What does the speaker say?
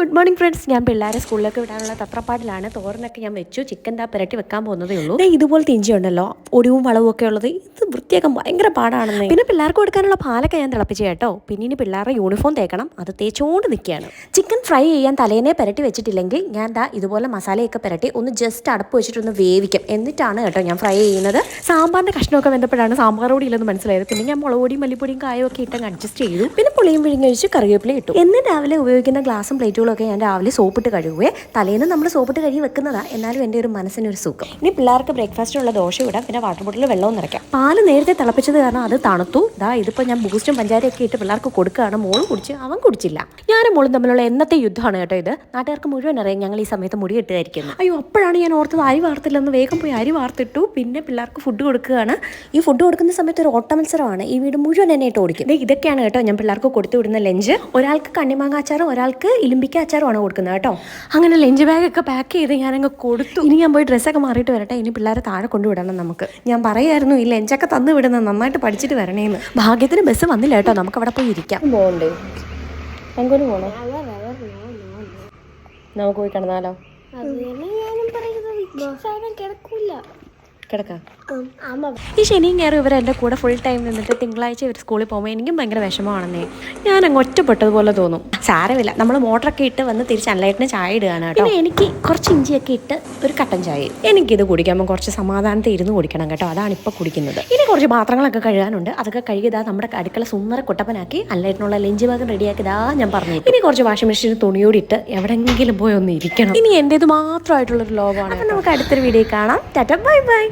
Good morning friends. ഞാൻ പിള്ളേരെ സ്കൂളിലേക്ക് വിടാനുള്ള തത്രപ്പാടിലാണ്. തോരനൊക്കെ ഞാൻ വെച്ചു. ചിക്കൻ പുരട്ടി വെക്കാൻ പോകുന്നതേ ഉള്ളൂ. ഇതുപോലത്തെ ഇഞ്ചി ഉണ്ടല്ലോ, ഒടിവും വളവും ഒക്കെ ഉള്ളത്, ഇത് വൃത്തിയാക്കാൻ ഭയങ്കര പാടാണെന്ന്. പിന്നെ പിള്ളേർക്ക് കൊടുക്കാനുള്ള പാലൊക്കെ ഞാൻ തിളപ്പിച്ചു കേട്ടോ. പിന്നെ ഇനി പിള്ളേരുടെ യൂണിഫോം തേക്കണം, അത് തേച്ചുകൊണ്ട് നിൽക്കുകയാണ്. ചിക്കൻ ഫ്രൈ ചെയ്യാൻ തലേനെ പുരട്ടി വെച്ചിട്ടില്ലെങ്കിൽ ഞാൻ ഇതുപോലെ മസാലയൊക്കെ പുരട്ടി ഒന്ന് ജസ്റ്റ് അടപ്പ് വെച്ചിട്ടൊന്ന് വേവിക്കും. എന്നിട്ടാണ് കേട്ടോ ഞാൻ ഫ്രൈ ചെയ്യുന്നത്. സാമ്പാറിൻ്റെ കഷ്ണമൊക്കെ വെന്തപ്പോഴാണ് സാമ്പാർ പൊടി ഇല്ലെന്ന് മനസ്സിലായത്. പിന്നെ ഞാൻ മുളക് പൊടിയും മല്ലിപ്പൊടിയും കായും ഒക്കെ ഇട്ടങ്ങ് അഡ്ജസ്റ്റ് ചെയ്തു. പിന്നെ പുളിയും വിഴുങ്ങഴിച്ച് കറിവേപ്പില ഇട്ടു. എന്ന് രാവിലെ ഉപയോഗിക്കുന്ന ഗ്ലാസും പ്ലേറ്റുകളൊക്കെ ഞാൻ രാവിലെ സോപ്പിട്ട് കഴുകുവേ. തലേന്ന് നമ്മൾ സോപ്പിട്ട് കഴുകി വെക്കുന്നതാണ്. എന്നാലും എൻ്റെ ഒരു മനസ്സിനൊരു സുഖം. ഇനി പിള്ളേർക്ക് ബ്രേക്ക്ഫാസ്റ്റിനുള്ള ദോശ ഇടാം. പിന്നെ വാട്ടർ ബോട്ടിൽ വെള്ളവും നിറയ്ക്കാം. പാല് നേരത്തെ തിളപ്പിച്ചത് കാരണം അത് തണുത്തു. ഇതിപ്പോൾ ഞാൻ ബൂസ്റ്റും പഞ്ചാരയൊക്കെ ഇട്ട് പിള്ളേർക്ക് കൊടുക്കുകയാണ്. മോളും കുടിച്ച്, അവൻ കുടിച്ചില്ല. ഞാനും മോളും തമ്മിലുള്ള എന്നത്തെ യുദ്ധമാണ് കേട്ടോ ഇത്. നാട്ടുകാർക്ക് മുഴുവൻ അറിയാം ഞങ്ങൾ ഈ സമയത്ത് മുടി ഇട്ടുകായിരിക്കുന്നത്. അയ്യോ, അപ്പോഴാണ് ഞാൻ ഓർത്തത് അരി വാർത്തില്ലെന്ന്. വേഗം പോയി അരി വാർത്തിട്ടു. പിന്നെ പിള്ളേർക്ക് ഫുഡ് കൊടുക്കുകയാണ്. ഈ ഫുഡ് കൊടുക്കുന്ന സമയത്ത് ഒരു ഓട്ട മത്സരമാണ്. ഈ വീട് മുഴുവൻ എന്നെ ഇട്ട് ഓടിക്കും. ഇതൊക്കെയാണ് കേട്ടോ ഞാൻ പിള്ളേർക്ക് കൊടുത്തു വിടുന്ന ലഞ്ച്. ഒരാൾക്ക് കണ്ണിമാങ്ങ അച്ചാറും ഒരാൾക്ക് ഇലിമ്പിക്ക അച്ചാറുമാണ് കൊടുക്കുന്നത് കേട്ടോ. അങ്ങനെ ലഞ്ച് ബാഗൊക്കെ പാക്ക് ചെയ്ത് ഞാനങ്ങ് കൊടുത്തു. ഇനി ഞാൻ പോയി ഡ്രസ്സൊക്കെ മാറിയിട്ട് വരട്ടെ. ഇനി പിള്ളേരെ താഴെ കൊണ്ടുവിടണം നമുക്ക്. ഞാൻ പറയായിരുന്നു ഈ ലഞ്ചൊക്കെ തന്നു വിടുന്നത്, നന്നായിട്ട് പഠിച്ചിട്ട് വരണേന്ന്. ഭാഗ്യത്തിന് ബസ് വന്നില്ല കേട്ടോ. നമുക്ക് അവിടെ പോയി ഇരിക്കാം. പോകണ്ടേ? എങ്ങോട്ട് പോകണം? നമുക്ക് പോയി കിടന്നാലോ? കിടക്കാം. ഈ ശനിയും കയറി ഇവർ എൻ്റെ കൂടെ ഫുൾ ടൈം നിന്നിട്ട് തിങ്കളാഴ്ച ഇവർ സ്കൂളിൽ പോകുമ്പോൾ എനിക്കും ഭയങ്കര വിഷമമാണെന്നേ. ഞാൻ അങ്ങ് ഒറ്റപ്പെട്ടതുപോലെ തോന്നും. സാരമില്ല, നമ്മൾ മോട്ടറൊക്കെ ഇട്ട് വന്ന് തിരിച്ച് അൺലൈറ്റിന് ചായ ഇടുകയാണ് കേട്ടോ. പിന്നെ എനിക്ക് കുറച്ച് ഇഞ്ചിയൊക്കെ ഇട്ട് ഒരു കട്ടൻ ചായ. എനിക്കിത് കുടിക്കുമ്പോൾ കുറച്ച് സമാധാനത്തെ ഇരുന്ന് കുടിക്കണം കേട്ടോ. അതാണ് ഇപ്പോൾ കുടിക്കുന്നത്. ഇനി കുറച്ച് പാത്രങ്ങളൊക്കെ കഴുകാനുണ്ട്. അതൊക്കെ കഴുകിയതാ നമ്മുടെ അടുക്കള സുന്ദര കുട്ടപ്പനാക്കി അൺലൈറ്റിനുള്ള ലഞ്ച് ഭാഗം റെഡിയാക്കിയതാ ഞാൻ പറഞ്ഞു. ഇനി കുറച്ച് വാഷിംഗ് മെഷീൻ തുണിയോടിട്ട് എവിടെയെങ്കിലും പോയി ഒന്ന് ഇരിക്കണം. ഇനി എൻ്റേത് മാത്രമായിട്ടുള്ളൊരു ലോകമാണ്. അപ്പം നമുക്ക് അടുത്തൊരു വീഡിയോ കാണാം. Tata, bye bye.